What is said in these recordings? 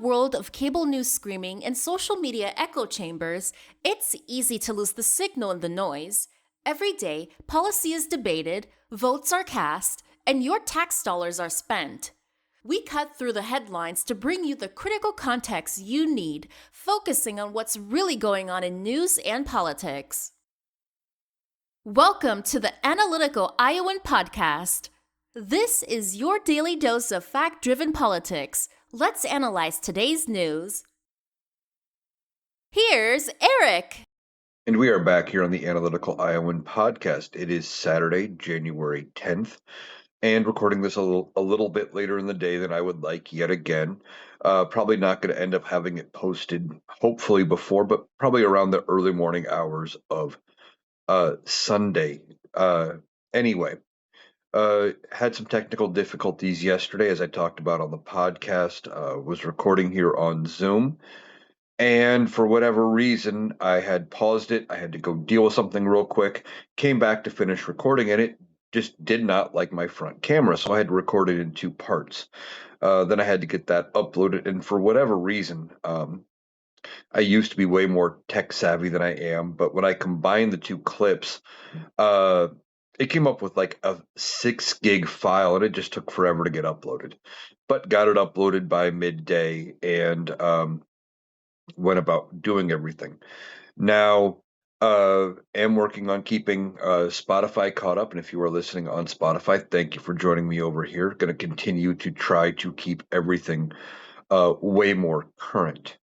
world of cable news screaming and social media echo chambers, it's easy to lose the signal in the noise. Every day, policy is debated, votes are cast, and your tax dollars are spent. We cut through the headlines to bring you the critical context you need, focusing on what's really going on in news and politics. Welcome to the Analytical Iowan Podcast. This is your daily dose of fact-driven politics. Let's analyze today's news. Here's Eric. And we are back here on the Analytical Iowan Podcast. It is Saturday, January 10th, and recording this a little bit later in the day than I would like yet again. Probably not going to end up having it posted, hopefully before, but probably around the early morning hours of Sunday. Anyway, had some technical difficulties yesterday, as I talked about on the podcast. Was recording here on Zoom. And for whatever reason, I had paused it. I had to go deal with something real quick, came back to finish recording, and it just did not like my front camera. So I had to record it in two parts. Then I had to get that uploaded. And for whatever reason, I used to be way more tech savvy than I am. But when I combined the two clips, it came up with like a 6 gig file, and it just took forever to get uploaded. But got it uploaded by midday, and went about doing everything. Now, am working on keeping Spotify caught up. And if you are listening on Spotify, thank you for joining me over here. Going to continue to try to keep everything way more current.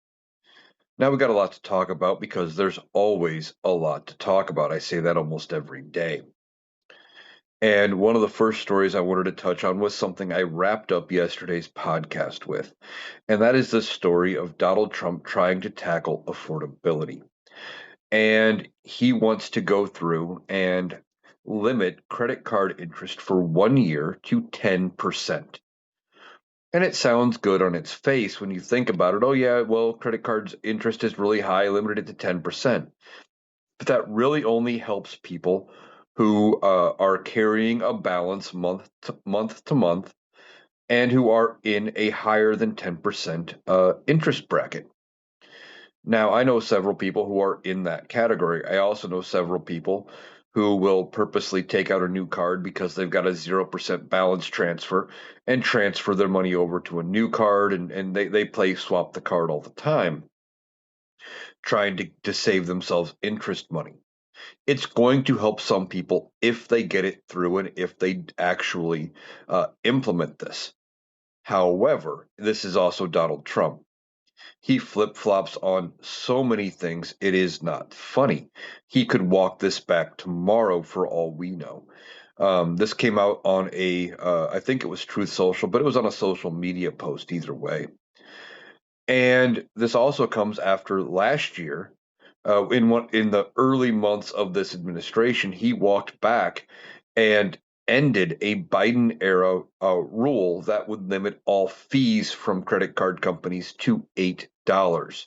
Now we've got a lot to talk about because there's always a lot to talk about. I say that almost every day. And one of the first stories I wanted to touch on was something I wrapped up yesterday's podcast with, and that is the story of Donald Trump trying to tackle affordability. And he wants to go through and limit credit card interest for 1 year to 10%. And it sounds good on its face when you think about it. Oh, yeah, well, credit cards interest is really high, limited to 10%. But that really only helps people who are carrying a balance month to month and who are in a higher than 10% interest bracket. Now, I know several people who are in that category. I also know several people who will purposely take out a new card because they've got a 0% balance transfer and transfer their money over to a new card, and they play swap the card all the time, trying to save themselves interest money. It's going to help some people if they get it through and if they actually implement this. However, this is also Donald Trump. He flip-flops on so many things, it is not funny. He could walk this back tomorrow for all we know. This came out on I think it was Truth Social, but it was on a social media post either way. And this also comes after last year, in the early months of this administration, he walked back and ended a Biden era rule that would limit all fees from credit card companies to $8.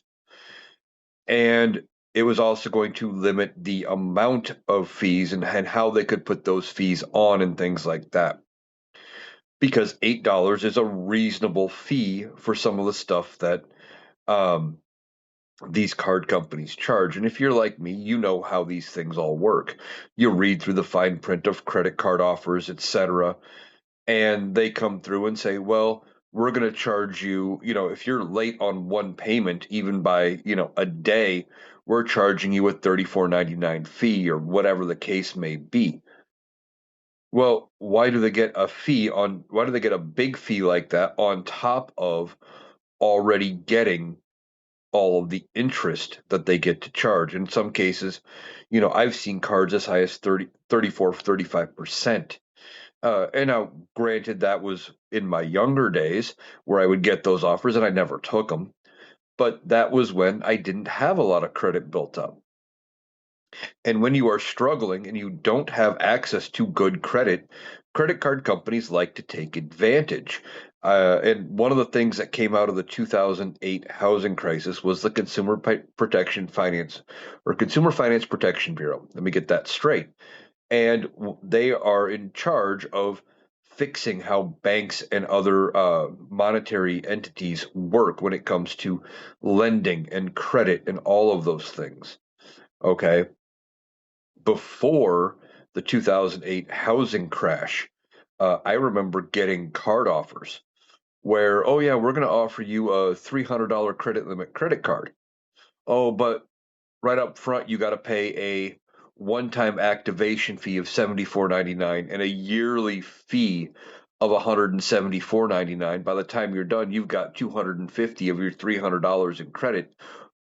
And it was also going to limit the amount of fees and how they could put those fees on and things like that. Because $8 is a reasonable fee for some of the stuff that these card companies charge. And if you're like me, you know how these things all work. You read through the fine print of credit card offers, etc., and they come through and say, well, we're going to charge you, if you're late on one payment, even by, a day, we're charging you a $34.99 fee or whatever the case may be. Well, why do they get a big fee like that on top of already getting all of the interest that they get to charge? In some cases, I've seen cards as high as 34, 35%. And now, granted, that was in my younger days where I would get those offers and I never took them. But that was when I didn't have a lot of credit built up. And when you are struggling and you don't have access to good credit card companies like to take advantage. And one of the things that came out of the 2008 housing crisis was the Consumer Finance Protection Bureau. Let me get that straight. And they are in charge of fixing how banks and other monetary entities work when it comes to lending and credit and all of those things. Okay. Before the 2008 housing crash, I remember getting card offers where, oh, yeah, we're going to offer you a $300 credit limit credit card. Oh, but right up front, you got to pay a one-time activation fee of $74.99 and a yearly fee of $174.99. By the time you're done, you've got 250 of your $300 in credit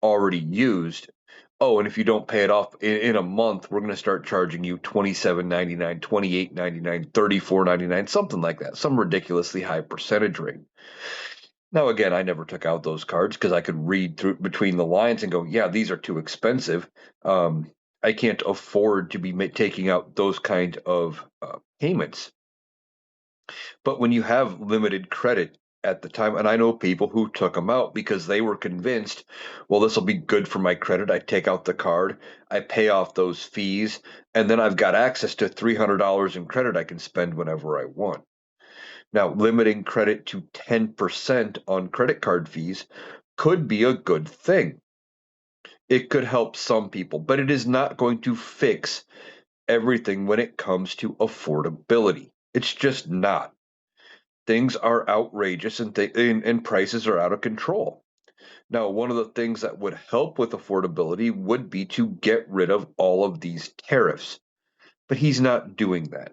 already used. Oh, and if you don't pay it off in a month, we're going to start charging you $27.99, $28.99, $34.99, something like that, some ridiculously high percentage rate. Now, again, I never took out those cards because I could read through between the lines and go, yeah, these are too expensive. I can't afford to be taking out those kind of payments. But when you have limited credit at the time, and I know people who took them out because they were convinced, well, this will be good for my credit. I take out the card, I pay off those fees, and then I've got access to $300 in credit I can spend whenever I want. Now, limiting credit to 10% on credit card fees could be a good thing. It could help some people, but it is not going to fix everything when it comes to affordability. It's just not. Things are outrageous and prices are out of control. Now, one of the things that would help with affordability would be to get rid of all of these tariffs, but he's not doing that.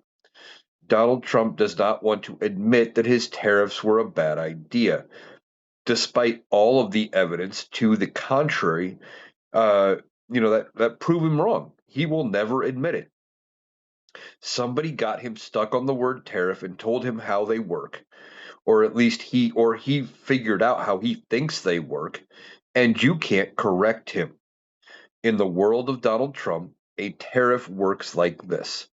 Donald Trump does not want to admit that his tariffs were a bad idea, despite all of the evidence to the contrary, uh, that prove him wrong. He will never admit it. Somebody got him stuck on the word tariff and told him how they work, or at least he figured out how he thinks they work, and you can't correct him. In the world of Donald Trump, a tariff works like this.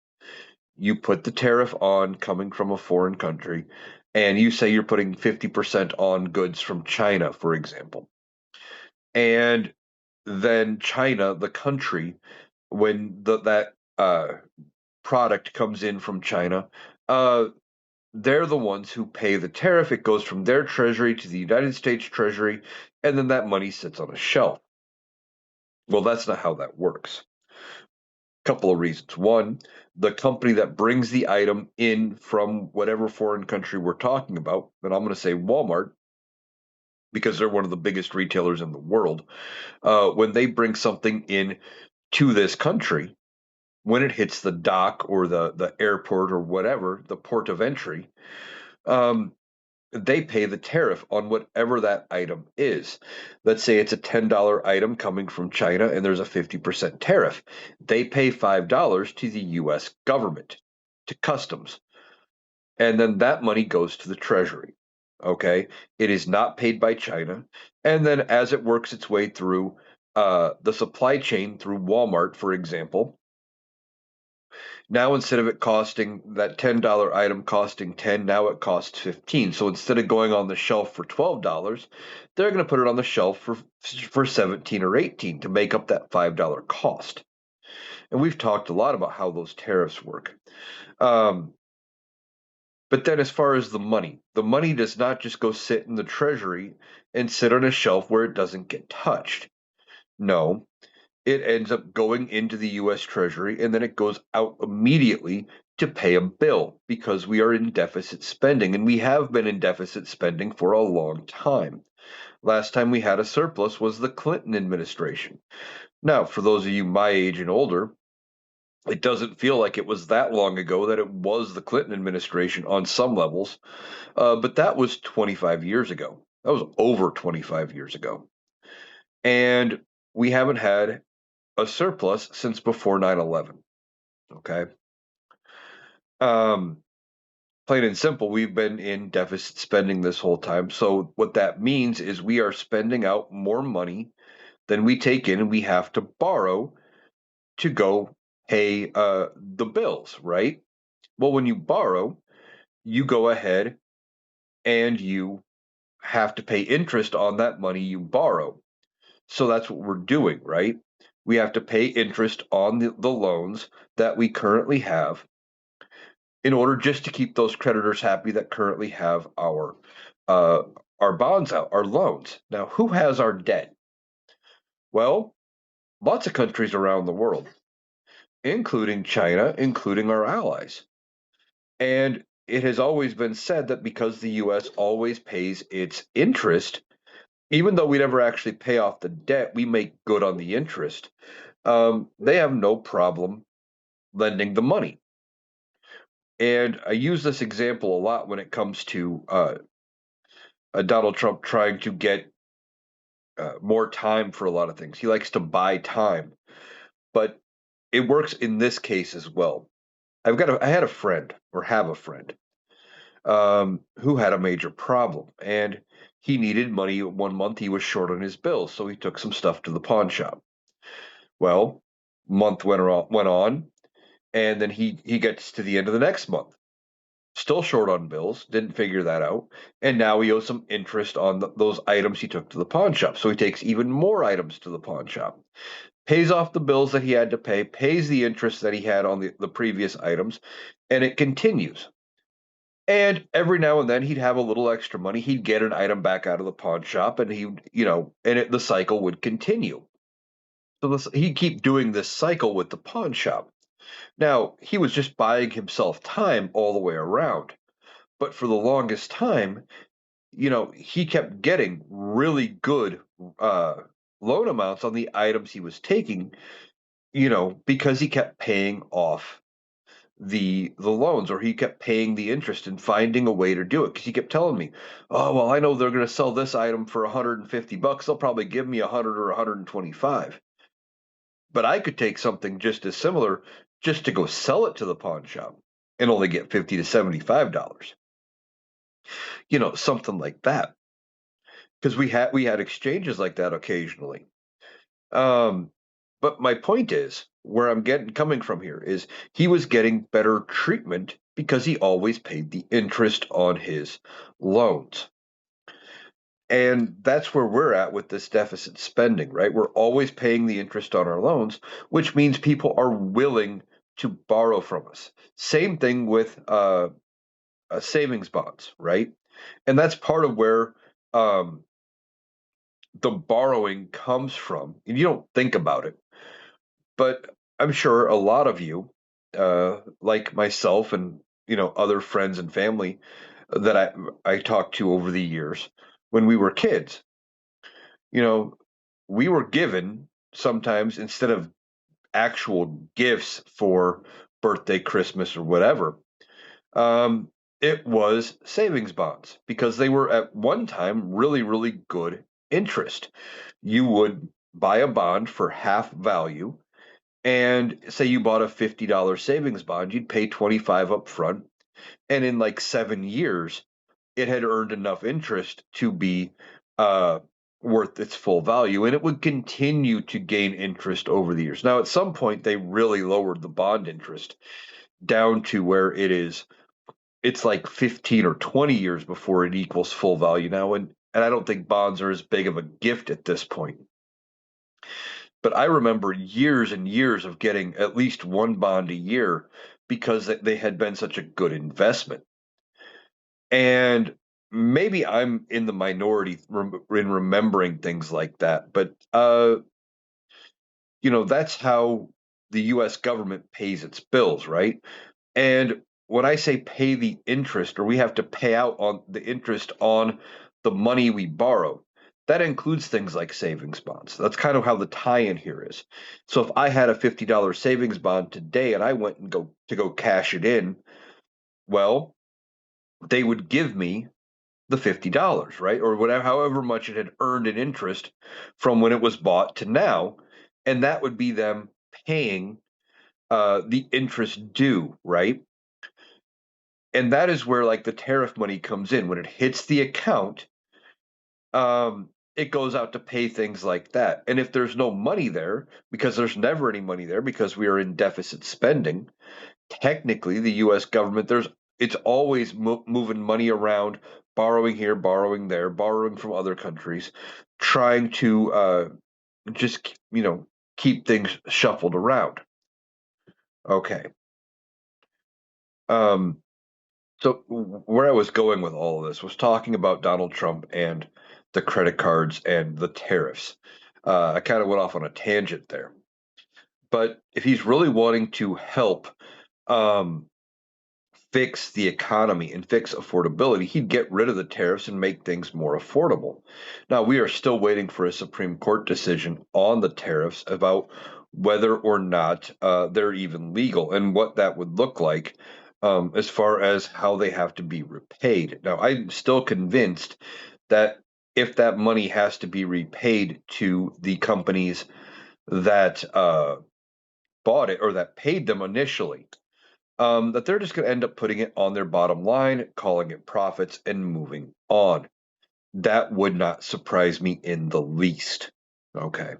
You put the tariff on coming from a foreign country, and you say you're putting 50% on goods from China, for example. And then China, the country, when that product comes in from China, uh, they're the ones who pay the tariff. It goes from their treasury to the United States Treasury, and then that money sits on a shelf. Well, that's not how that works. Couple of reasons. One, the company that brings the item in from whatever foreign country we're talking about, and I'm going to say Walmart because they're one of the biggest retailers in the world. When they bring something in to this country, when it hits the dock or the airport or whatever, the port of entry, um, they pay the tariff on whatever that item is. Let's say it's a $10 item coming from China and there's a 50% tariff. They pay $5 to the US government, to customs, and then that money goes to the treasury. Okay. It is not paid by China. And then as it works its way through the supply chain through Walmart, for example, now instead of it costing that $10 item costing 10, now it costs 15. So instead of going on the shelf for $12, they're going to put it on the shelf for 17 or 18 to make up that $5 cost. And we've talked a lot about how those tariffs work. But then as far as the money does not just go sit in the treasury and sit on a shelf where it doesn't get touched. No, it ends up going into the US Treasury and then it goes out immediately to pay a bill because we are in deficit spending and we have been in deficit spending for a long time. Last time we had a surplus was the Clinton administration. Now, for those of you my age and older, it doesn't feel like it was that long ago that it was the Clinton administration on some levels, but that was 25 years ago. That was over 25 years ago. And we haven't had a surplus since before 9/11. Okay. Um, Plain and simple, we've been in deficit spending this whole time. So what that means is we are spending out more money than we take in, and we have to borrow to go pay the bills, right? Well, when you borrow, you go ahead and you have to pay interest on that money you borrow. So that's what we're doing, right? We have to pay interest on the loans that we currently have. in order just to keep those creditors happy that currently have uh, our bonds out, our loans. Now, who has our debt? Well, lots of countries around the world, including China, including our allies. And it has always been said that because the US always pays its interest, even though we never actually pay off the debt, we make good on the interest. They have no problem lending the money. And I use this example a lot when it comes to Donald Trump trying to get more time for a lot of things. He likes to buy time, but it works in this case as well. I had a friend or have a friend who had a major problem, and he needed money. One month he was short on his bills, so he took some stuff to the pawn shop. Well, month went on, and then he gets to the end of the next month, still short on bills, didn't figure that out, and now he owes some interest on those items he took to the pawn shop. So he takes even more items to the pawn shop, pays off the bills that he had to pay, pays the interest that he had on the previous items, and it continues. And every now and then he'd have a little extra money. He'd get an item back out of the pawn shop, and the cycle would continue. So he'd keep doing this cycle with the pawn shop. Now, he was just buying himself time all the way around. But for the longest time, he kept getting really good uh, loan amounts on the items he was taking, because he kept paying off the loans, or he kept paying the interest and finding a way to do it, because he kept telling me, oh well, I know they're going to sell this item for $150. They'll probably give me 100 or 125, but I could take something just as similar just to go sell it to the pawn shop and only get 50 to $75, something like that, because we had exchanges like that occasionally. um but my point is, where I'm getting coming from here is, he was getting better treatment because he always paid the interest on his loans. And that's where we're at with this deficit spending, right? We're always paying the interest on our loans, which means people are willing to borrow from us. Same thing with savings bonds, right? And that's part of where um, the borrowing comes from. And you don't think about it, but I'm sure a lot of you, like myself and other friends and family that I talked to over the years, when we were kids, you know, we were given, sometimes, instead of actual gifts for birthday, Christmas, or whatever, um, it was savings bonds, because they were at one time really, really good interest. You would buy a bond for half value, and say you bought a $50 savings bond, you'd pay 25 up front, and in like 7 years, it had earned enough interest to be uh, worth its full value, and it would continue to gain interest over the years. Now, at some point, they really lowered the bond interest down to where it's like 15 or 20 years before it equals full value now, and I don't think bonds are as big of a gift at this point. But I remember years and years of getting at least one bond a year, because they had been such a good investment. And maybe I'm in the minority in remembering things like that, but that's how the US government pays its bills, right? And when I say pay the interest, or we have to pay out on the interest on the money we borrow, that includes things like savings bonds. That's kind of how the tie-in here is. So if I had a $50 savings bond today and I went and go cash it in, well, they would give me the $50, right? Or whatever, however much it had earned in interest from when it was bought to now. And that would be them paying the interest due, right? And that is where, like, the tariff money comes in. When it hits the account, it goes out to pay things like that. And if there's no money there, because there's never any money there, because we are in deficit spending, technically the U.S. government, it's always moving money around, borrowing here, borrowing there, borrowing from other countries, trying to just keep things shuffled around. Okay. Um, so where I was going with all of this was talking about Donald Trump and the credit cards and the tariffs. I kind of went off on a tangent there, but if he's really wanting to help um, fix the economy and fix affordability, he'd get rid of the tariffs and make things more affordable. Now, we are still waiting for a Supreme Court decision on the tariffs about whether or not they're even legal and what that would look like as far as how they have to be repaid. Now, I'm still convinced that if that money has to be repaid to the companies that bought it or that paid them initially, that they're just going to end up putting it on their bottom line, calling it profits, and moving on. That would not surprise me in the least. Okay.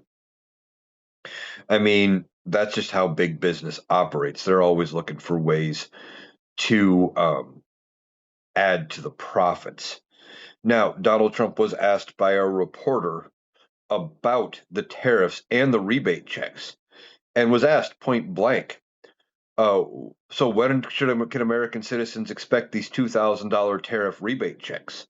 I mean, that's just how big business operates. They're always looking for ways to add to the profits. Now, Donald Trump was asked by a reporter about the tariffs and the rebate checks and was asked point blank, so when can American citizens expect these $2,000 tariff rebate checks?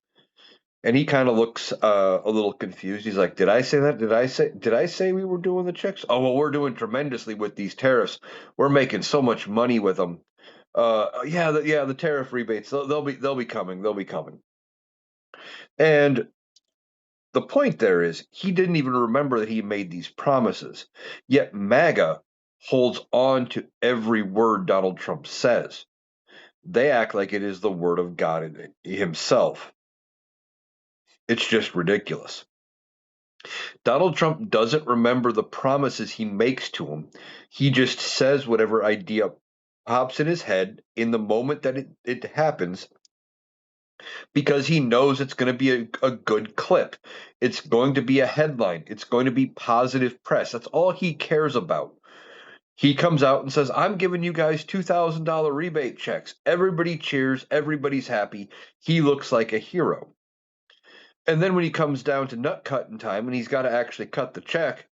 And he kind of looks a little confused. He's like, "Did I say that? Did I say we were doing the checks? Oh well, we're doing tremendously with these tariffs. We're making so much money with them. Yeah, the tariff rebates. They'll be coming. They'll be coming." And the point there is, he didn't even remember that he made these promises. Yet MAGA holds on to every word Donald Trump says. They act like it is the word of God himself. It's just ridiculous. Donald Trump doesn't remember the promises he makes to him. He just says whatever idea pops in his head in the moment that it happens because he knows it's going to be a good clip. It's going to be a headline. It's going to be positive press. That's all he cares about. He comes out and says, I'm giving you guys $2,000 rebate checks. Everybody cheers. Everybody's happy. He looks like a hero. And then when he comes down to nut cutting time and he's got to actually cut the check,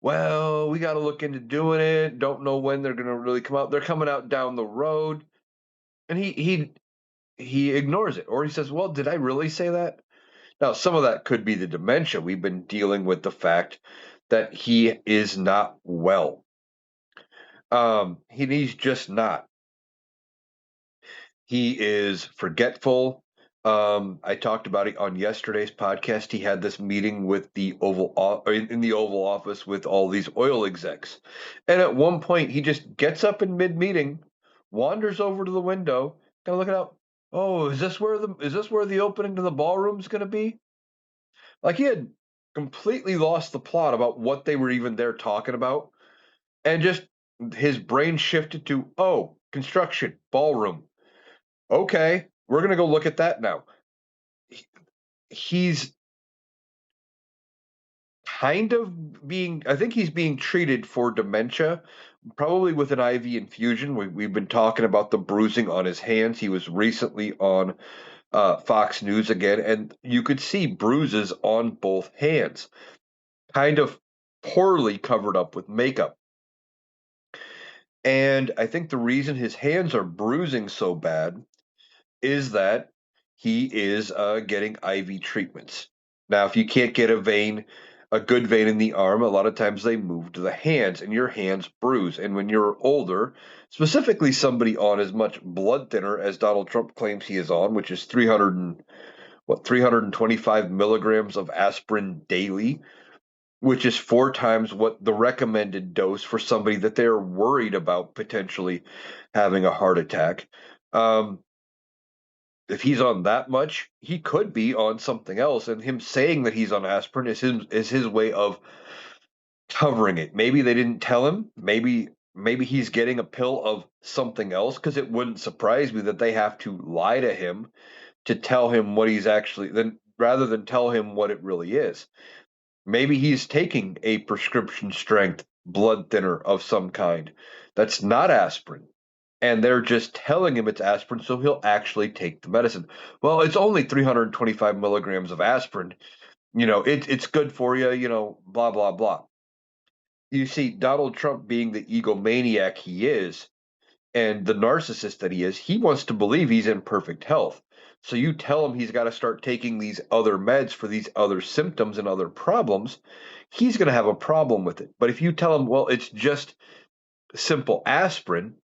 well, we got to look into doing it. Don't know when they're going to really come out. They're coming out down the road. And he ignores it. Or he says, well, did I really say that? Now, some of that could be the dementia. We've been dealing with the fact that he is not well. He's just not. He is forgetful. I talked about it on yesterday's podcast. He had this meeting with the in the Oval Office with all these oil execs, and at one point he just gets up in mid meeting, wanders over to the window, kind of looking out. Oh, is this where the opening to the ballroom's going to be? Like he had completely lost the plot about what they were even there talking about, and just his brain shifted to construction ballroom. Okay, we're gonna go look at that now. He's kind of I think he's being treated for dementia, probably with an IV infusion. We've been talking about the bruising on his hands. He was recently on Fox News again, and you could see bruises on both hands, kind of poorly covered up with makeup. And I think the reason his hands are bruising so bad is that he is getting IV treatments. Now, if you can't get a good vein in the arm, a lot of times they move to the hands, and your hands bruise. And when you're older, specifically somebody on as much blood thinner as Donald Trump claims he is on, which is 325 milligrams of aspirin daily, which is 4 times what the recommended dose for somebody that they're worried about potentially having a heart attack. Um, if he's on that much, he could be on something else, and him saying that he's on aspirin is his way of covering it. Maybe they didn't tell him. Maybe he's getting a pill of something else because it wouldn't surprise me that they have to lie to him to tell him what he's actually then rather than tell him what it really is. Maybe he's taking a prescription strength blood thinner of some kind that's not aspirin. And they're just telling him it's aspirin, so he'll actually take the medicine. Well, it's only 325 milligrams of aspirin. It's good for you, blah, blah, blah. You see, Donald Trump being the egomaniac he is And the narcissist that he is, he wants to believe he's in perfect health. So you tell him he's got to start taking these other meds for these other symptoms and other problems, he's going to have a problem with it. But if you tell him, well, it's just simple aspirin,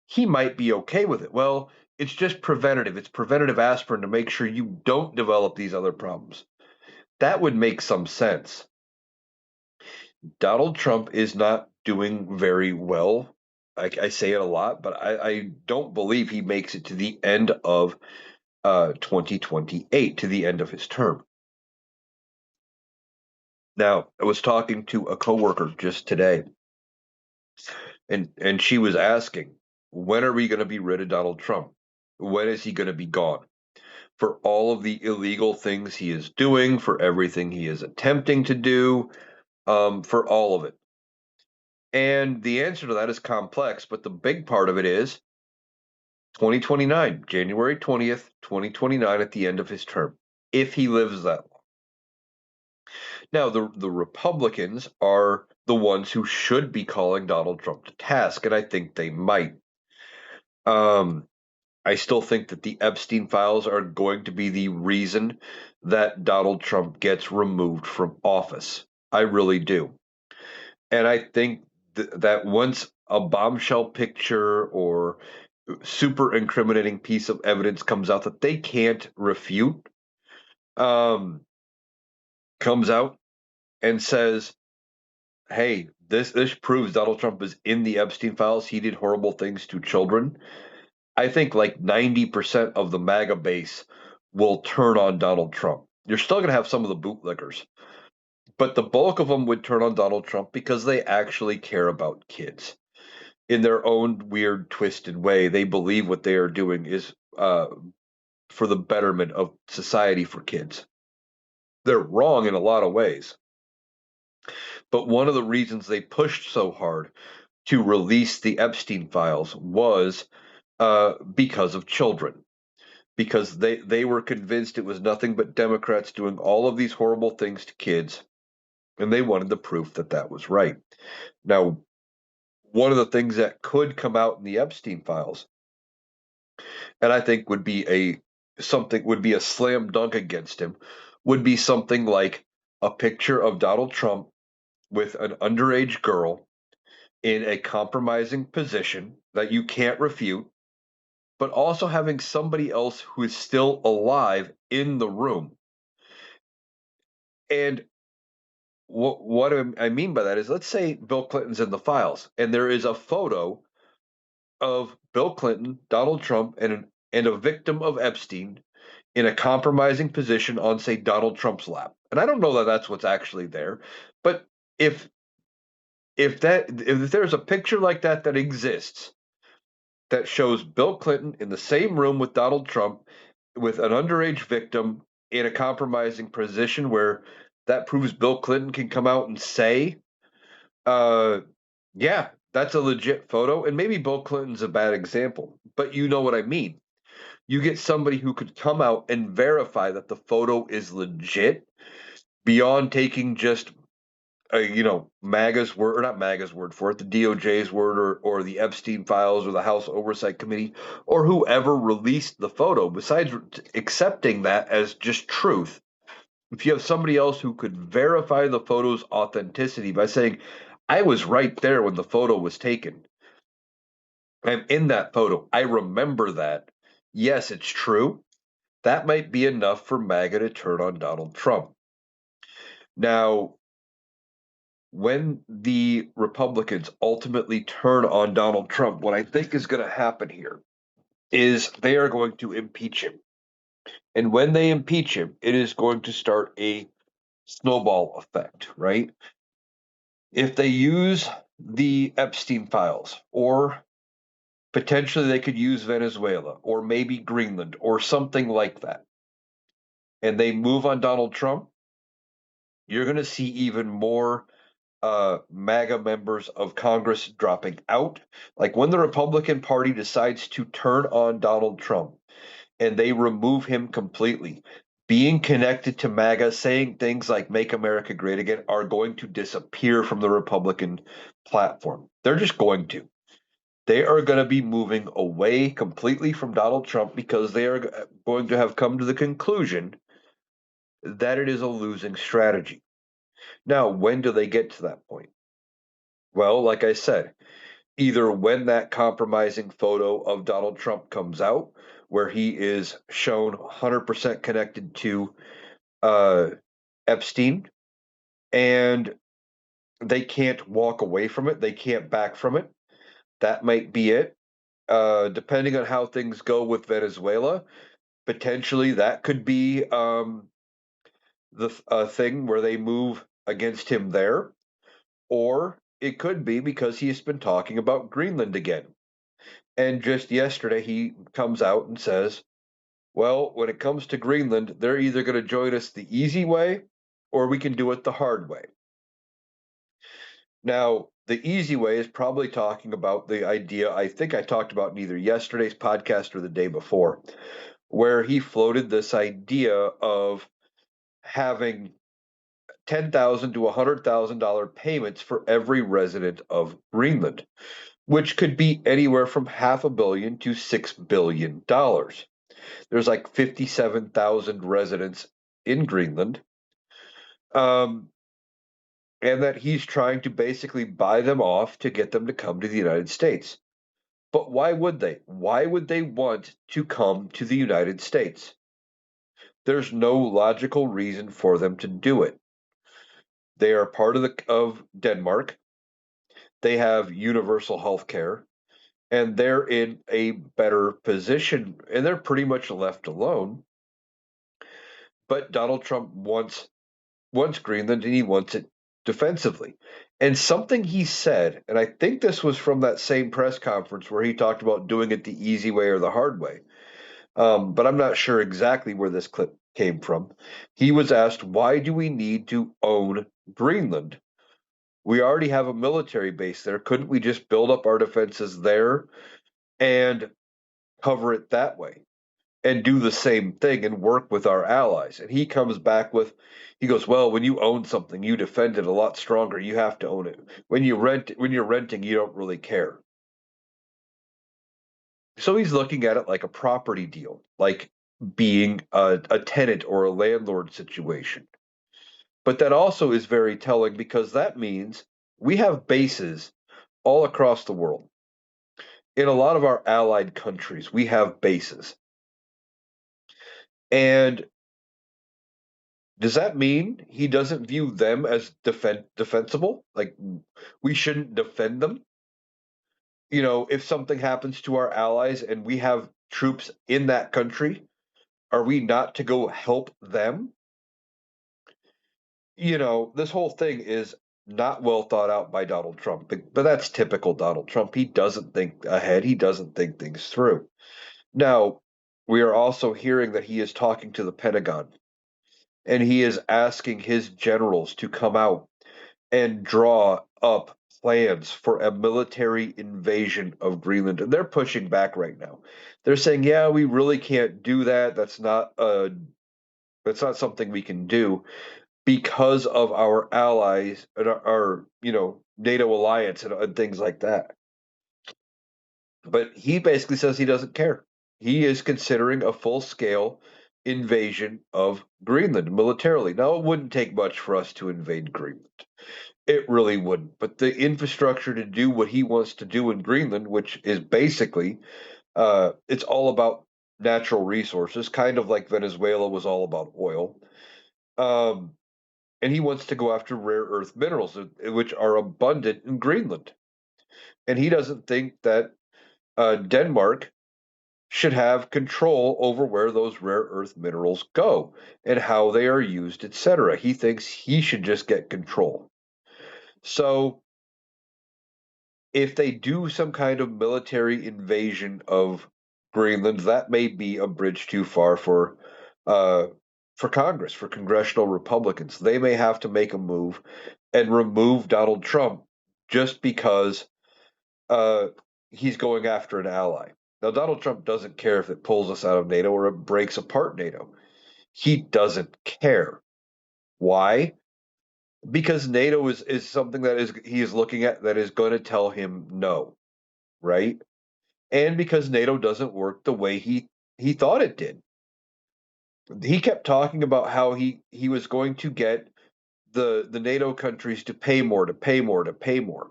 he might be okay with it. Well, it's just preventative. It's preventative aspirin to make sure you don't develop these other problems. That would make some sense. Donald Trump is not doing very well. I say it a lot, but I don't believe he makes it to the end of 2028, to the end of his term. Now, I was talking to a coworker just today, and she was asking, when are we going to be rid of Donald Trump? When is he going to be gone? For all of the illegal things he is doing, for everything he is attempting to do, for all of it. And the answer to that is complex, but the big part of it is 2029, January 20th, 2029, at the end of his term, if he lives that long. Now, the Republicans are the ones who should be calling Donald Trump to task, and I think they might. Um, I still think that the Epstein files are going to be the reason that Donald Trump gets removed from office. I really do. And I think that once a bombshell picture or super incriminating piece of evidence comes out that they can't refute, um, comes out and says, "Hey, this proves Donald Trump is in the Epstein files. He did horrible things to children." I think like 90% of the MAGA base will turn on Donald Trump. You're still going to have some of the bootlickers, but the bulk of them would turn on Donald Trump because they actually care about kids. In their own weird, twisted way, they believe what they are doing is for the betterment of society for kids. They're wrong in a lot of ways. But one of the reasons they pushed so hard to release the Epstein files was because of children, because they were convinced it was nothing but Democrats doing all of these horrible things to kids, and they wanted the proof that that was right. Now, one of the things that could come out in the Epstein files, and I think would be a slam dunk against him, would be something like a picture of Donald Trump with an underage girl in a compromising position that you can't refute, but also having somebody else who is still alive in the room. And what I mean by that is, let's say Bill Clinton's in the files, and there is a photo of Bill Clinton, Donald Trump, and a victim of Epstein in a compromising position on, say, Donald Trump's lap. And I don't know that that's what's actually there, but if if there's a picture like that that exists that shows Bill Clinton in the same room with Donald Trump with an underage victim in a compromising position where that proves Bill Clinton can come out and say, uh, yeah, that's a legit photo. And maybe Bill Clinton's a bad example, but you know what I mean. You get somebody who could come out and verify that the photo is legit beyond taking just MAGA's word, or not MAGA's word for it, the DOJ's word, or the Epstein files, or the House Oversight Committee, or whoever released the photo. Besides accepting that as just truth, if you have somebody else who could verify the photo's authenticity by saying, "I was right there when the photo was taken. I'm in that photo. I remember that. Yes, it's true." That might be enough for MAGA to turn on Donald Trump. Now, when the Republicans ultimately turn on Donald Trump, what I think is going to happen here is they are going to impeach him. And when they impeach him, it is going to start a snowball effect, right? If they use the Epstein files, or potentially they could use Venezuela, or maybe Greenland, or something like that, and they move on Donald Trump, you're going to see even more MAGA members of Congress dropping out. Like when the Republican Party decides to turn on Donald Trump and they remove him completely, being connected to MAGA, saying things like "Make America Great Again" are going to disappear from the Republican platform. They're just going to. They are going to be moving away completely from Donald Trump because they are going to have come to the conclusion that it is a losing strategy. Now, when do they get to that point? Well, like I said, either when that compromising photo of Donald Trump comes out, where he is shown 100% connected to uh, Epstein, and they can't walk away from it, they can't back from it. That might be it. Depending on how things go with Venezuela, potentially that could be the thing where they move against him there, or it could be because he's been talking about Greenland again. And just yesterday, he comes out and says, well, when it comes to Greenland, they're either going to join us the easy way or we can do it the hard way. Now, the easy way is probably talking about the idea I think I talked about in either yesterday's podcast or the day before, where he floated this idea of having $10,000 to $100,000 payments for every resident of Greenland, which could be anywhere from half a billion to $6 billion. There's like 57,000 residents in Greenland, um, and that he's trying to basically buy them off to get them to come to the United States. But why would they? Why would they want to come to the United States? There's no logical reason for them to do it. They are part of Denmark. They have universal health care, and they're in a better position, and they're pretty much left alone. But Donald Trump wants Greenland, and he wants it defensively. And something he said, and I think this was from that same press conference where he talked about doing it the easy way or the hard way. But I'm not sure exactly where this clip came from. He was asked, why do we need to own Greenland? We already have a military base there. Couldn't we just build up our defenses there and cover it that way and do the same thing and work with our allies? And he comes back with, he goes, well, when you own something, you defend it a lot stronger. You have to own it. When you're renting, you don't really care. So he's looking at it like a property deal, like being a tenant or a landlord situation. But that also is very telling because that means we have bases all across the world. In a lot of our allied countries, we have bases. And does that mean he doesn't view them as defensible? Like we shouldn't defend them? If something happens to our allies and we have troops in that country, are we not to go help them? This whole thing is not well thought out by Donald Trump, but that's typical Donald Trump. He doesn't think ahead, he doesn't think things through. Now, we are also hearing that he is talking to the Pentagon and he is asking his generals to come out and draw up plans for a military invasion of Greenland. And they're pushing back right now. They're saying, "Yeah, we really can't do that. That's not something we can do because of our allies and our NATO alliance and things like that." But he basically says he doesn't care. He is considering a full scale invasion of Greenland militarily. Now, it wouldn't take much for us to invade Greenland. It really wouldn't. But the infrastructure to do what he wants to do in Greenland, which is basically, it's all about natural resources, kind of like Venezuela was all about oil. Um, and he wants to go after rare earth minerals, which are abundant in Greenland. And he doesn't think that Denmark should have control over where those rare earth minerals go and how they are used, etc. He thinks he should just get control. So if they do some kind of military invasion of Greenland, that may be a bridge too far for Congress, for congressional Republicans. They may have to make a move and remove Donald Trump just because uh, he's going after an ally. Now, Donald Trump doesn't care if it pulls us out of NATO or it breaks apart NATO. He doesn't care. Why? Because NATO is something that he is looking at that is going to tell him no. right? And because NATO doesn't work the way he thought it did. He kept talking about how he was going to get the NATO countries to pay more, to pay more, to pay more,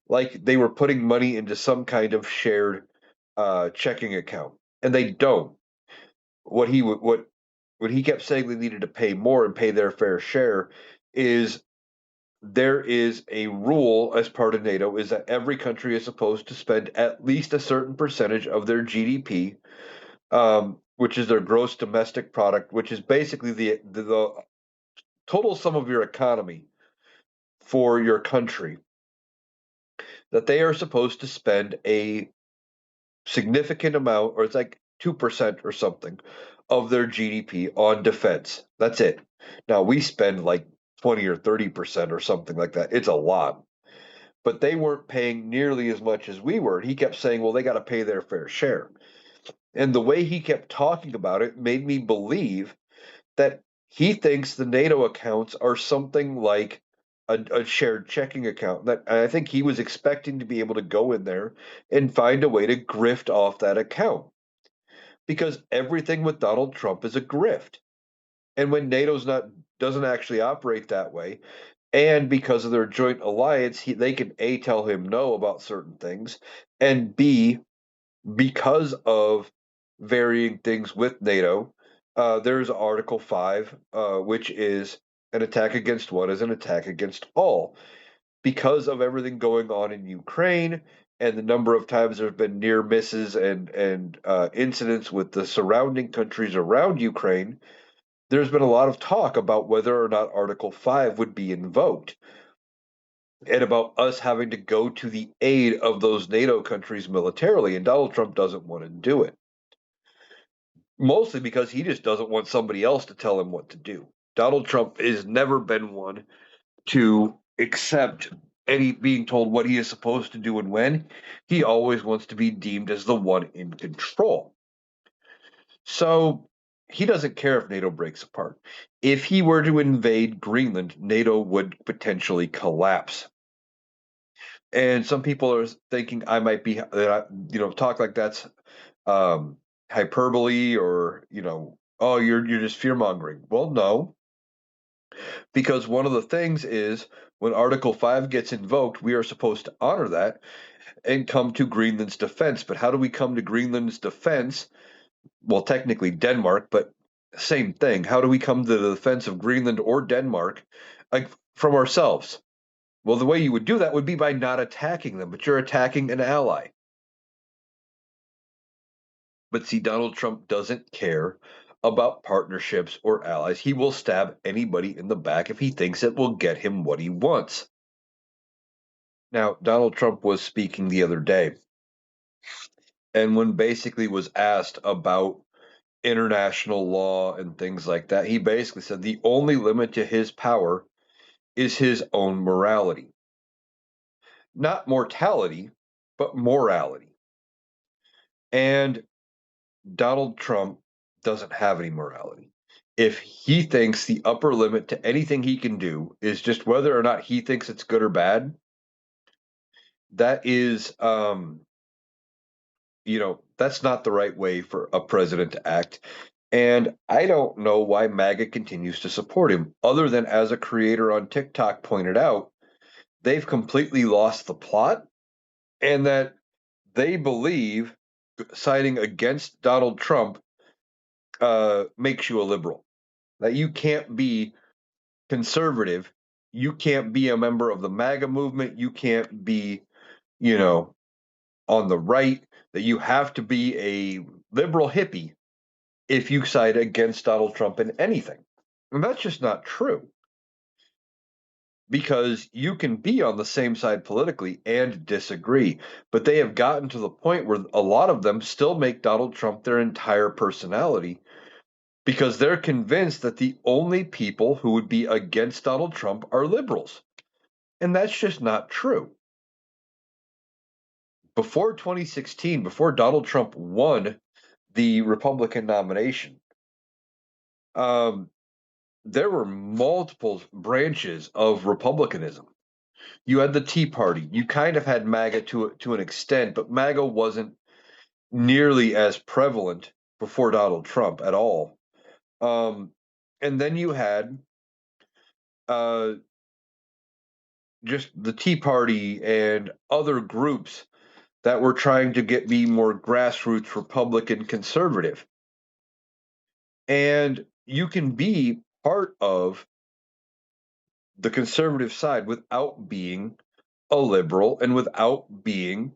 like they were putting money into some kind of shared checking account, and they don't. What he kept saying they needed to pay more and pay their fair share is there is a rule as part of NATO is that every country is supposed to spend at least a certain percentage of their GDP, which is their gross domestic product, which is basically the total sum of your economy for your country, that they are supposed to spend a significant amount, or it's like 2% or something, of their GDP on defense. That's it. Now we spend like 20 or 30% or something like that. It's a lot. But they weren't paying nearly as much as we were. He kept saying, well, they got to pay their fair share. And the way he kept talking about it made me believe that he thinks the NATO accounts are something like a shared checking account. That I think he was expecting to be able to go in there and find a way to grift off that account because everything with Donald Trump is a grift. And when NATO's not doesn't actually operate that way, and because of their joint alliance, they can A, tell him no about certain things, and B, because of varying things with NATO, there's Article 5, which is an attack against one is an attack against all. Because of everything going on in Ukraine and the number of times there have been near misses and incidents with the surrounding countries around Ukraine, there's been a lot of talk about whether or not Article 5 would be invoked and about us having to go to the aid of those NATO countries militarily. And Donald Trump doesn't want to do it, mostly because he just doesn't want somebody else to tell him what to do. Donald Trump has never been one to accept any being told what he is supposed to do and when. He always wants to be deemed as the one in control. So he doesn't care if NATO breaks apart. If he were to invade Greenland, NATO would potentially collapse. And some people are thinking I might be, talk like that's um, hyperbole or, oh, you're just fear mongering. Well, no, because one of the things is when Article 5 gets invoked, we are supposed to honor that and come to Greenland's defense. But how do we come to Greenland's defense? Well, technically Denmark, but same thing. How do we come to the defense of Greenland or Denmark, like from ourselves? Well, the way you would do that would be by not attacking them, but you're attacking an ally. But see, Donald Trump doesn't care about partnerships or allies. He will stab anybody in the back if he thinks it will get him what he wants. Now, Donald Trump was speaking the other day, and when basically was asked about international law and things like that, he basically said the only limit to his power is his own morality. Not mortality, but morality. And Donald Trump doesn't have any morality. If he thinks the upper limit to anything he can do is just whether or not he thinks it's good or bad, that is, that's not the right way for a president to act. And I don't know why MAGA continues to support him, other than as a creator on TikTok pointed out, they've completely lost the plot and that they believe siding against Donald Trump makes you a liberal. That you can't be conservative, you can't be a member of the MAGA movement, you can't be, you know, on the right, that you have to be a liberal hippie if you side against Donald Trump in anything. And that's just not true because you can be on the same side politically and disagree. But they have gotten to the point where a lot of them still make Donald Trump their entire personality because they're convinced that the only people who would be against Donald Trump are liberals. And that's just not true. Before 2016, before Donald Trump won the Republican nomination, um, there were multiple branches of Republicanism. You had the Tea Party. You kind of had MAGA to an extent, but MAGA wasn't nearly as prevalent before Donald Trump at all. Um, and then you had uh, just the Tea Party and other groups that were trying to be more grassroots Republican conservative. And you can be part of the conservative side without being a liberal and without being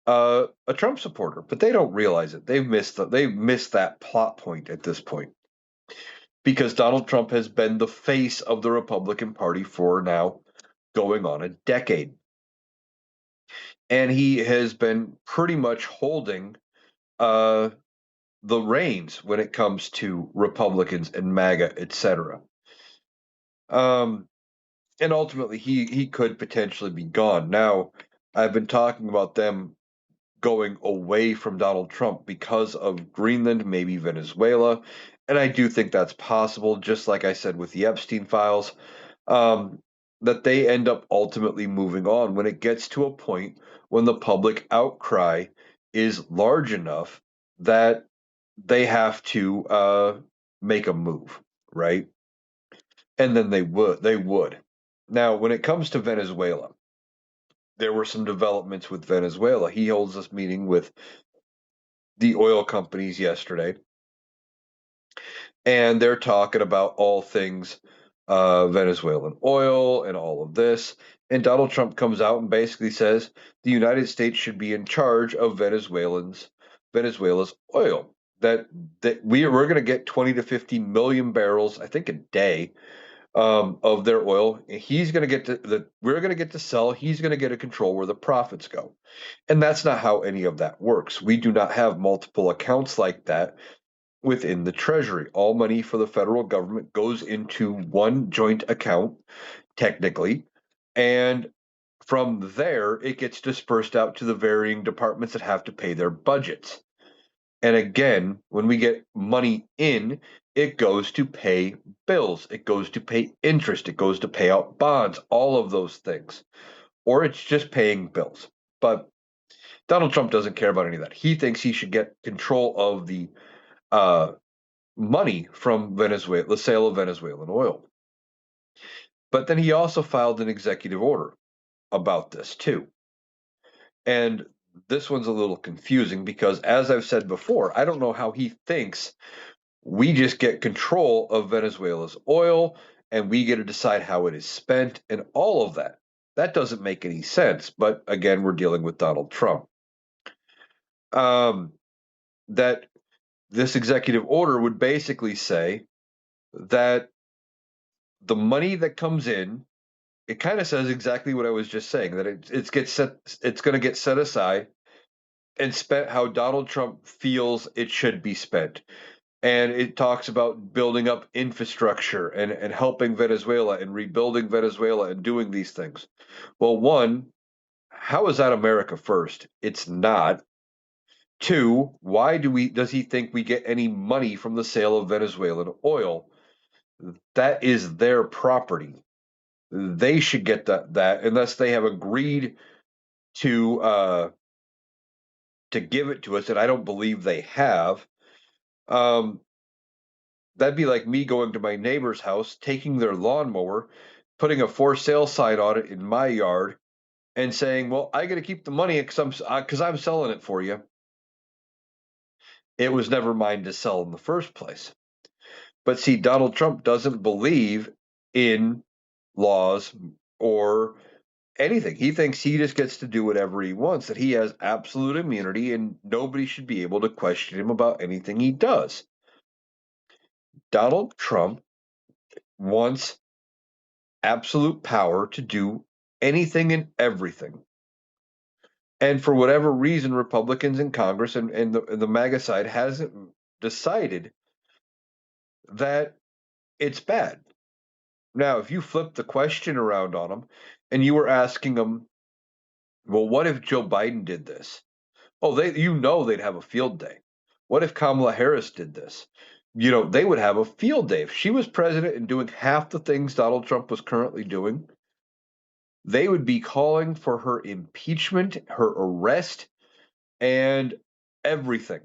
a Trump supporter, but they don't realize it. They've missed that plot point at this point because Donald Trump has been the face of the Republican Party for now going on a decade, and he has been pretty much holding uh, the reins when it comes to Republicans and MAGA, etc. Um, and ultimately, he could potentially be gone. Now, I've been talking about them going away from Donald Trump because of Greenland, maybe Venezuela. And I do think that's possible, just like I said with the Epstein files, um, that they end up ultimately moving on when it gets to a point when the public outcry is large enough that they have to make a move, right? And then they would. Now, when it comes to Venezuela, there were some developments with Venezuela. He holds this meeting with the oil companies yesterday, and they're talking about all things Venezuelan oil and all of this. And Donald Trump comes out and basically says the United States should be in charge of Venezuela's oil. That we're going to get 20 to 50 million barrels, I think, a day of their oil. He's going to get to we're going to get to sell. He's going to get to control where the profits go. And that's not how any of that works. We do not have multiple accounts like that within the Treasury. All money for the federal government goes into one joint account, technically, and from there it gets dispersed out to the varying departments that have to pay their budgets. And again, when we get money in, it goes to pay bills, it goes to pay interest, it goes to pay out bonds, all of those things. Or it's just paying bills. But Donald Trump doesn't care about any of that. He thinks he should get control of the uh, money from Venezuela, the sale of Venezuelan oil. But then he also filed an executive order about this too. And this one's a little confusing because, as I've said before, I don't know how he thinks we just get control of Venezuela's oil and we get to decide how it is spent and all of that. That doesn't make any sense. But again, we're dealing with Donald Trump. Um, that this executive order would basically say that the money that comes in, it kind of says exactly what I was just saying, that it's going to get set aside and spent how Donald Trump feels it should be spent. And it talks about building up infrastructure and helping Venezuela and rebuilding Venezuela and doing these things. Well, one, how is that America first? It's not. Two, why does he think we get any money from the sale of Venezuelan oil? That is their property. They should get that unless they have agreed to uh, to give it to us, and I don't believe they have. Um, that'd be like me going to my neighbor's house, taking their lawnmower, putting a for sale sign on it in my yard, and saying, "Well, I got to keep the money because I'm selling it for you." It was never mine to sell in the first place. But see, Donald Trump doesn't believe in laws or anything. He thinks he just gets to do whatever he wants, that he has absolute immunity and nobody should be able to question him about anything he does. Donald Trump wants absolute power to do anything and everything. And for whatever reason, Republicans in Congress and the MAGA side hasn't decided that it's bad. Now, if you flip the question around on them and you were asking them, well, what if Joe Biden did this? Oh, they'd have a field day. What if Kamala Harris did this? They would have a field day. If she was president and doing half the things Donald Trump was currently doing, they would be calling for her impeachment, her arrest, and everything.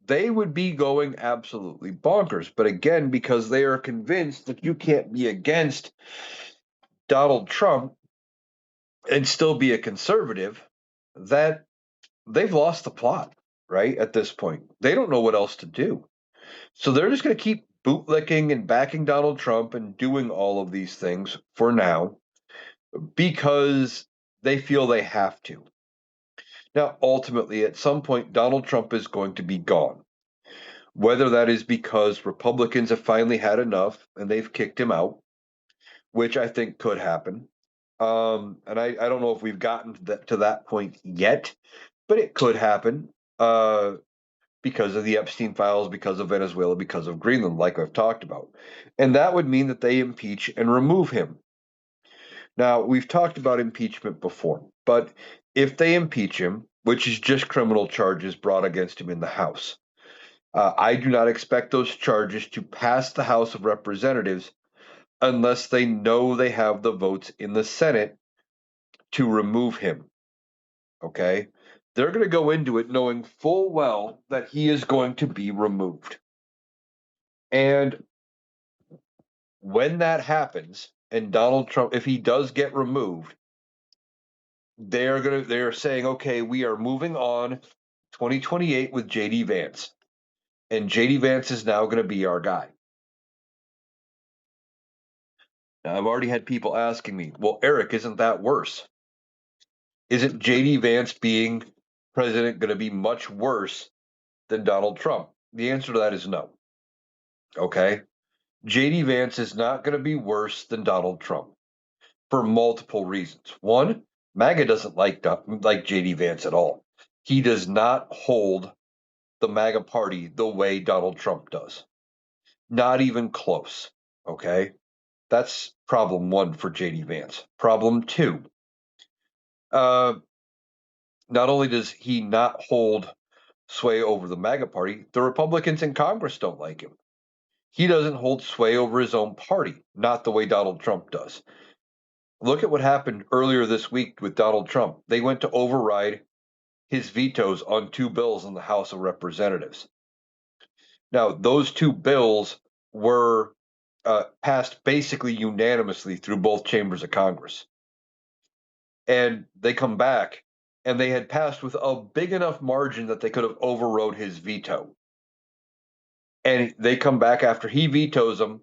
They would be going absolutely bonkers. But again, because they are convinced that you can't be against Donald Trump and still be a conservative, that they've lost the plot, right? At this point, they don't know what else to do. So they're just going to keep bootlicking and backing Donald Trump and doing all of these things for now because they feel they have to. Now, ultimately, at some point, Donald Trump is going to be gone. Whether that is because Republicans have finally had enough and they've kicked him out, which I think could happen. And I don't know if we've gotten to that point yet, but it could happen because of the Epstein files, because of Venezuela, because of Greenland, like I've talked about. And that would mean that they impeach and remove him. Now, we've talked about impeachment before, but if they impeach him, which is just criminal charges brought against him in the House, I do not expect those charges to pass the House of Representatives unless they know they have the votes in the Senate to remove him. Okay? They're going to go into it knowing full well that he is going to be removed. And when that happens, and Donald Trump, if he does get removed, they're saying, okay, we are moving on 2028 with JD Vance. And JD Vance is now going to be our guy. Now, I've already had people asking me, well, Eric, isn't that worse? Isn't JD Vance being president going to be much worse than Donald Trump? The answer to that is no. Okay. JD Vance is not going to be worse than Donald Trump for multiple reasons. One, MAGA doesn't like JD Vance at all. He does not hold the MAGA party the way Donald Trump does. Not even close. Okay. That's problem one for JD Vance. Problem two, uh, not only does he not hold sway over the MAGA party, the Republicans in Congress don't like him. He doesn't hold sway over his own party, not the way Donald Trump does. Look at what happened earlier this week with Donald Trump. They went to override his vetoes on two bills in the House of Representatives. Now, those two bills were passed basically unanimously through both chambers of Congress. And they come back and they had passed with a big enough margin that they could have overrode his veto. And they come back after he vetoes them,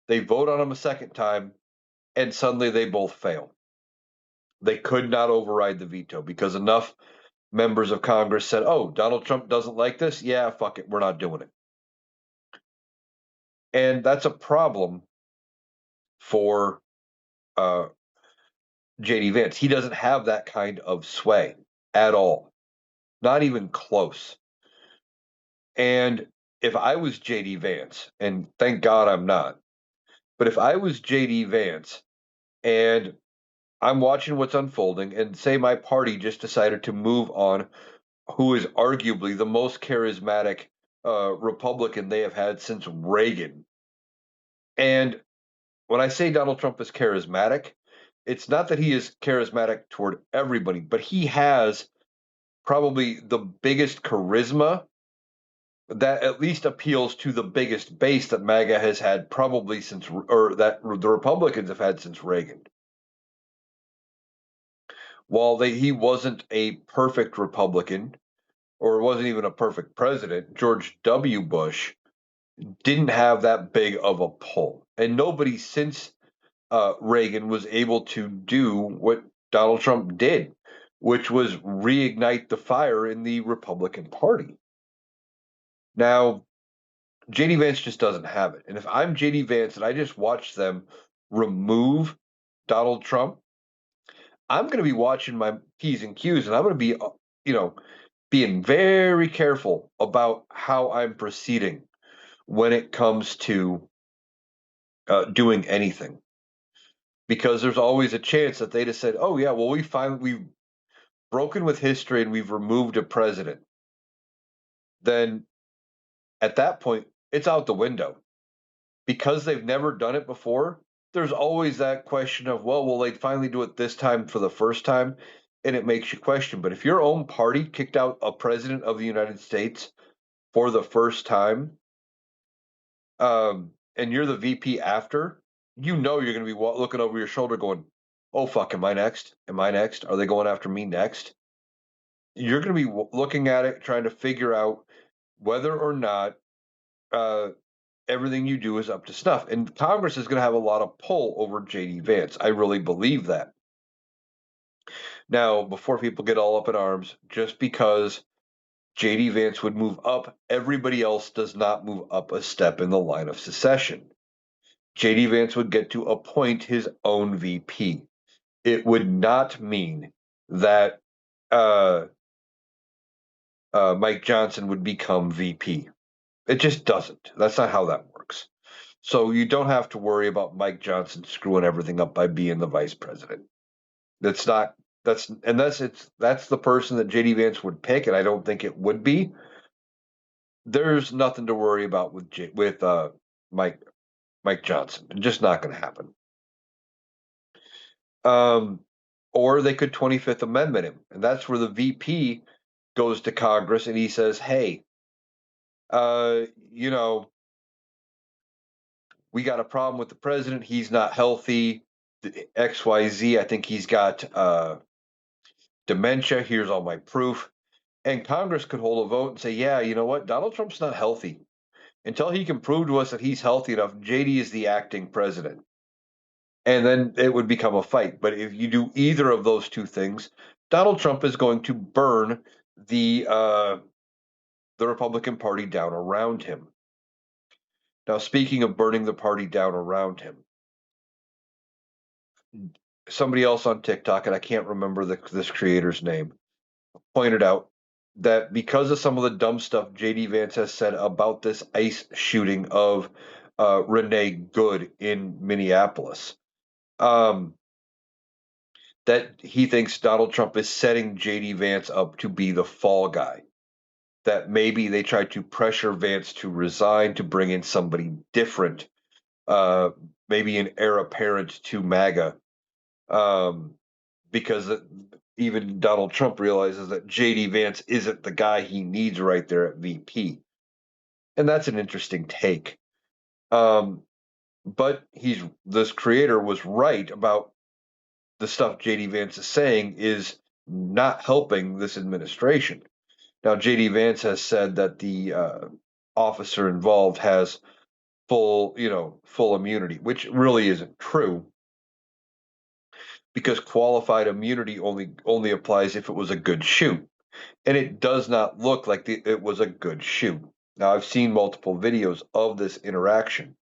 they vote on him a second time, and suddenly they both fail. They could not override the veto because enough members of Congress said, oh, Donald Trump doesn't like this? Yeah, fuck it, we're not doing it. And that's a problem for JD Vance. He doesn't have that kind of sway at all, not even close. And if I was JD Vance, and thank God I'm not, but if I was JD Vance and I'm watching what's unfolding, and say my party just decided to move on who is arguably the most charismatic Republican they have had since Reagan. And when I say Donald Trump is charismatic, it's not that he is charismatic toward everybody, but he has probably the biggest charisma that at least appeals to the biggest base that MAGA has had probably since, or that the Republicans have had since Reagan. While he wasn't a perfect Republican, or wasn't even a perfect president, George W. Bush didn't have that big of a pull. And nobody since Reagan was able to do what Donald Trump did, which was reignite the fire in the Republican Party. Now, JD Vance just doesn't have it. And if I'm JD Vance and I just watch them remove Donald Trump, I'm going to be watching my P's and Q's and I'm going to be, being very careful about how I'm proceeding when it comes to doing anything. Because there's always a chance that they just said, oh, yeah, well, we've broken with history and we've removed a president. Then at that point, it's out the window. Because they've never done it before, there's always that question of, well, will they finally do it this time for the first time? And it makes you question. But if your own party kicked out a president of the United States for the first time, and you're the VP after, you know you're going to be looking over your shoulder going, oh, fuck, am I next? Am I next? Are they going after me next? You're going to be looking at it, trying to figure out whether or not uh, everything you do is up to snuff. And Congress is going to have a lot of pull over JD Vance. I really believe that. Now, before people get all up in arms, just because JD Vance would move up, everybody else does not move up a step in the line of succession. JD Vance would get to appoint his own VP. It would not mean that uh, Mike Johnson would become VP. It just doesn't. That's not how that works. So you don't have to worry about Mike Johnson screwing everything up by being the vice president. That's not that's unless that's the person that JD Vance would pick, and I don't think it would be. There's nothing to worry about with Mike Mike Johnson. It's just not going to happen. Um, or they could 25th Amendment him, and that's where the VP goes to Congress and he says, "Hey, uh, you know, we got a problem with the president. He's not healthy. XYZ. I think he's got dementia. Here's all my proof." And Congress could hold a vote and say, "Yeah, you know what? Donald Trump's not healthy. Until he can prove to us that he's healthy enough, JD is the acting president." And then it would become a fight. But if you do either of those two things, Donald Trump is going to burn the Republican Party down around him. Now, speaking of burning the party down around him, somebody else on TikTok, and I can't remember this creator's name, pointed out that because of some of the dumb stuff JD Vance has said about this ICE shooting of Renee Good in Minneapolis, um, that he thinks Donald Trump is setting JD Vance up to be the fall guy. That maybe they tried to pressure Vance to resign to bring in somebody different, uh, maybe an heir apparent to MAGA, um, because even Donald Trump realizes that JD Vance isn't the guy he needs right there at VP. And that's an interesting take. Um, but this creator was right about the stuff JD Vance is saying is not helping this administration. Now, JD Vance has said that the officer involved has full immunity, which really isn't true because qualified immunity only applies if it was a good shoot, and it does not look like it was a good shoot. Now, I've seen multiple videos of this interaction,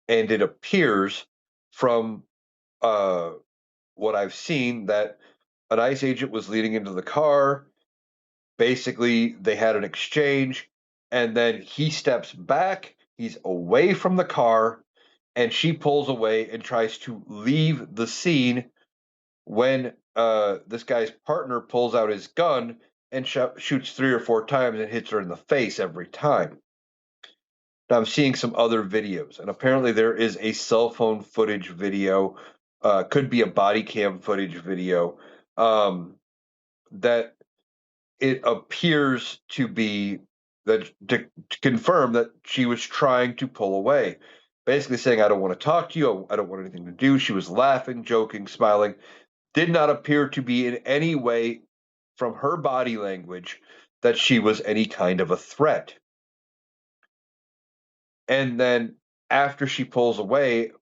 and it appears from uh, what I've seen that an ICE agent was leading into the car. Basically, they had an exchange, and then he steps back. He's away from the car, and she pulls away and tries to leave the scene when this guy's partner pulls out his gun and shoots 3 or 4 times and hits her in the face every time. Now I'm seeing some other videos, and apparently there is a cell phone footage video, could be a body cam footage video, that it appears to be that to confirm that she was trying to pull away, basically saying, "I don't want to talk to you. I don't want anything to do." She was laughing, joking, smiling. Did not appear to be in any way from her body language that she was any kind of a threat. And then after she pulls away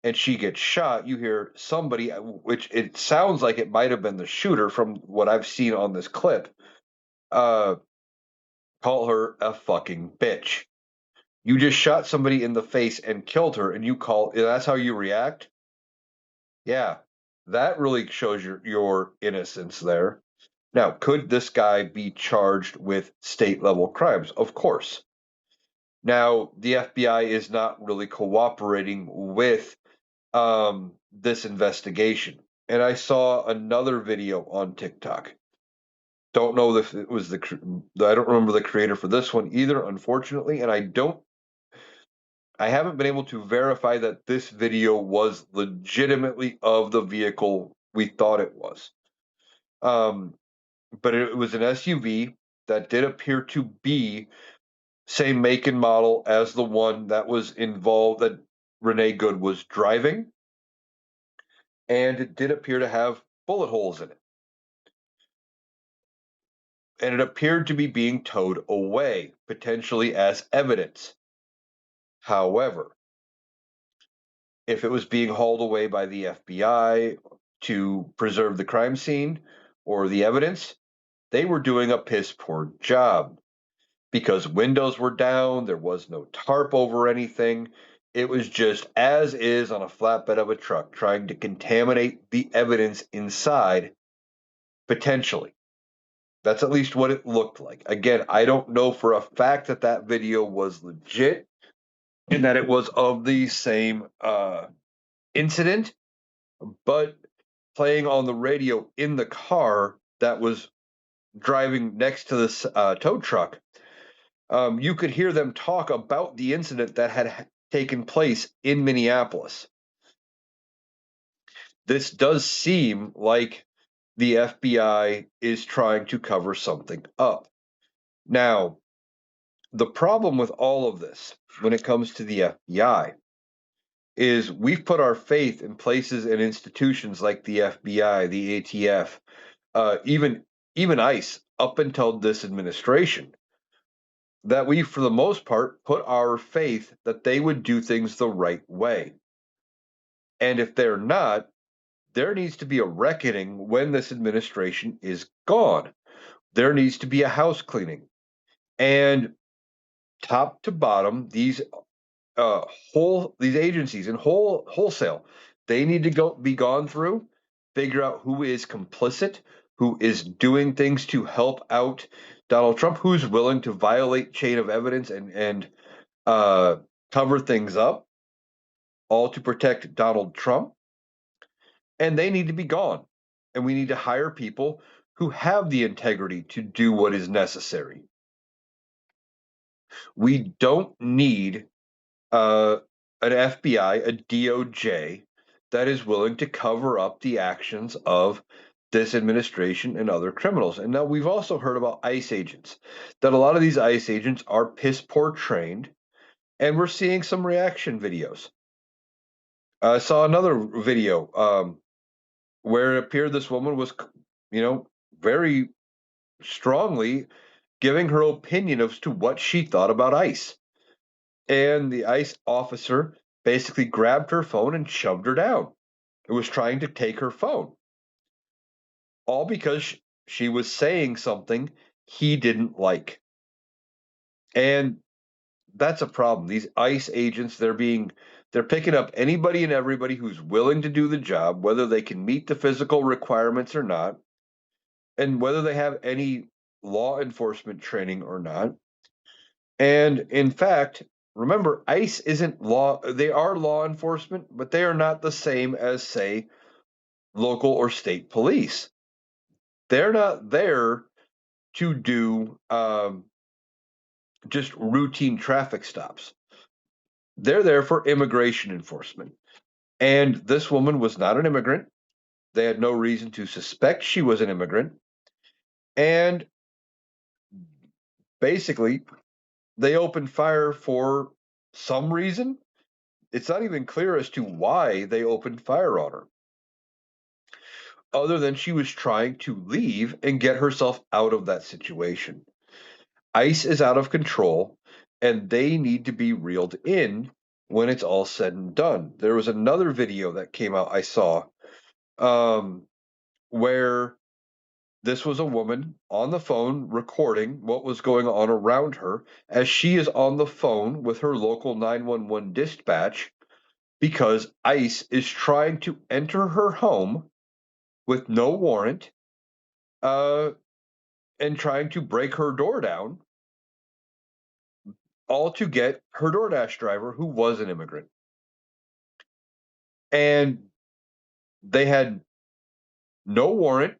and she gets shot, you hear somebody, which it sounds like it might have been the shooter from what I've seen on this clip, uh, call her a fucking bitch. You just shot somebody in the face and killed her, and that's how you react? Yeah, that really shows your innocence there. Now, could this guy be charged with state level crimes? Of course. Now, the FBI is not really cooperating with this investigation. And I saw another video on TikTok. Don't know if it was I don't remember the creator for this one either, unfortunately. And I don't I haven't been able to verify that this video was legitimately of the vehicle we thought it was. Um, but it was an SUV that did appear to be same make and model as the one that was involved that Renee Good was driving, and it did appear to have bullet holes in it. And it appeared to be being towed away, potentially as evidence. However, if it was being hauled away by the FBI to preserve the crime scene or the evidence, they were doing a piss poor job because windows were down, there was no tarp over anything. It was just as is on a flatbed of a truck, trying to contaminate the evidence inside, potentially. That's at least what it looked like. Again, I don't know for a fact that that video was legit and that it was of the same incident, but playing on the radio in the car that was driving next to this tow truck, you could hear them talk about the incident that had taken place in Minneapolis. This does seem like the FBI is trying to cover something up. Now, the problem with all of this when it comes to the FBI is we've put our faith in places and institutions like the FBI, the ATF, even ICE up until this administration, that we, for the most part, put our faith that they would do things the right way. And if they're not, there needs to be a reckoning when this administration is gone. There needs to be a house cleaning. And top to bottom, uh, these agencies and wholesale, they need to be gone through, figure out who is complicit, who is doing things to help out Donald Trump, who's willing to violate chain of evidence and uh, cover things up, all to protect Donald Trump, and they need to be gone. And we need to hire people who have the integrity to do what is necessary. We don't need uh, an FBI, a DOJ that is willing to cover up the actions of this administration and other criminals. And now we've also heard about ICE agents, that a lot of these ICE agents are piss poor trained, and we're seeing some reaction videos. I saw another video where it appeared this woman was, very strongly giving her opinion as to what she thought about ICE. And the ICE officer basically grabbed her phone and shoved her down. It was trying to take her phone, all because she was saying something he didn't like. And that's a problem. These ICE agents, they're picking up anybody and everybody who's willing to do the job, whether they can meet the physical requirements or not, and whether they have any law enforcement training or not. And in fact, remember, ICE isn't law, they are law enforcement, but they are not the same as, say, local or state police. They're not there to do just routine traffic stops. They're there for immigration enforcement. And this woman was not an immigrant. They had no reason to suspect she was an immigrant. And basically, they opened fire for some reason. It's not even clear as to why they opened fire on her, other than she was trying to leave and get herself out of that situation. ICE is out of control, and they need to be reeled in when it's all said and done. There was another video that came out I saw um, where this was a woman on the phone recording what was going on around her as she is on the phone with her local 911 dispatch because ICE is trying to enter her home with no warrant uh, and trying to break her door down, all to get her DoorDash driver, who was an immigrant. And they had no warrant,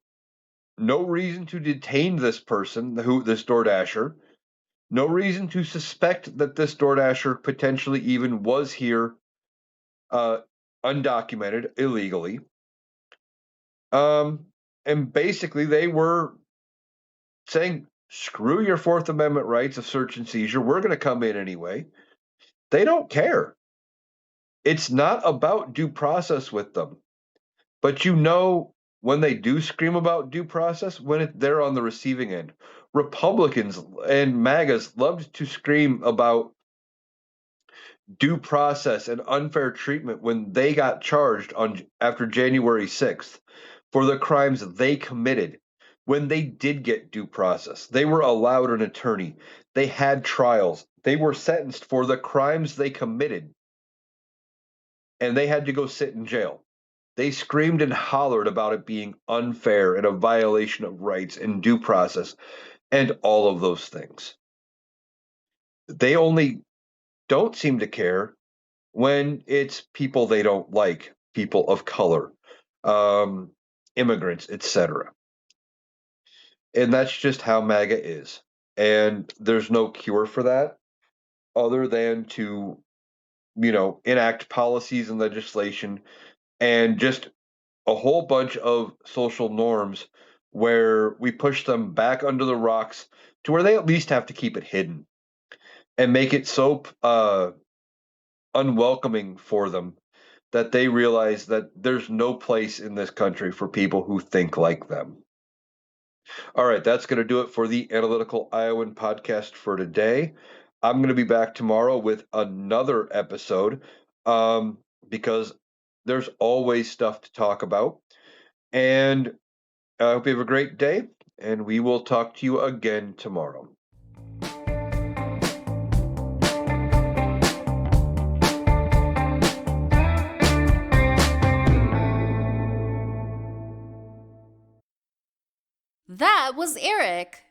no reason to detain this person, this DoorDasher. No reason to suspect that this DoorDasher potentially even was here uh, undocumented, illegally. And basically, they were saying, screw your Fourth Amendment rights of search and seizure. We're going to come in anyway. They don't care. It's not about due process with them. But when they do scream about due process, when they're on the receiving end. Republicans and MAGAs loved to scream about due process and unfair treatment when they got charged after January 6th for the crimes they committed. When they did get due process, they were allowed an attorney. They had trials. They were sentenced for the crimes they committed, and they had to go sit in jail. They screamed and hollered about it being unfair and a violation of rights and due process and all of those things. They only don't seem to care when it's people they don't like, people of color, um, immigrants, etc. And that's just how MAGA is. And there's no cure for that other than to, enact policies and legislation and just a whole bunch of social norms where we push them back under the rocks to where they at least have to keep it hidden and make it so unwelcoming for them that they realize that there's no place in this country for people who think like them. All right, that's going to do it for the Analytical Iowan podcast for today. I'm going to be back tomorrow with another episode because there's always stuff to talk about. And I hope you have a great day, and we will talk to you again tomorrow. That was Eric.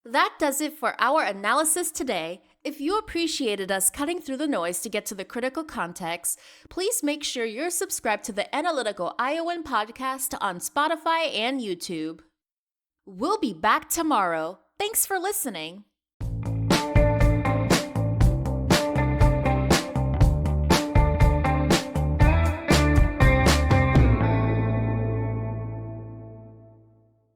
That does it for our analysis today. If you appreciated us cutting through the noise to get to the critical context, please make sure you're subscribed to the Analytical Iowan podcast on Spotify and YouTube. We'll be back tomorrow. Thanks for listening.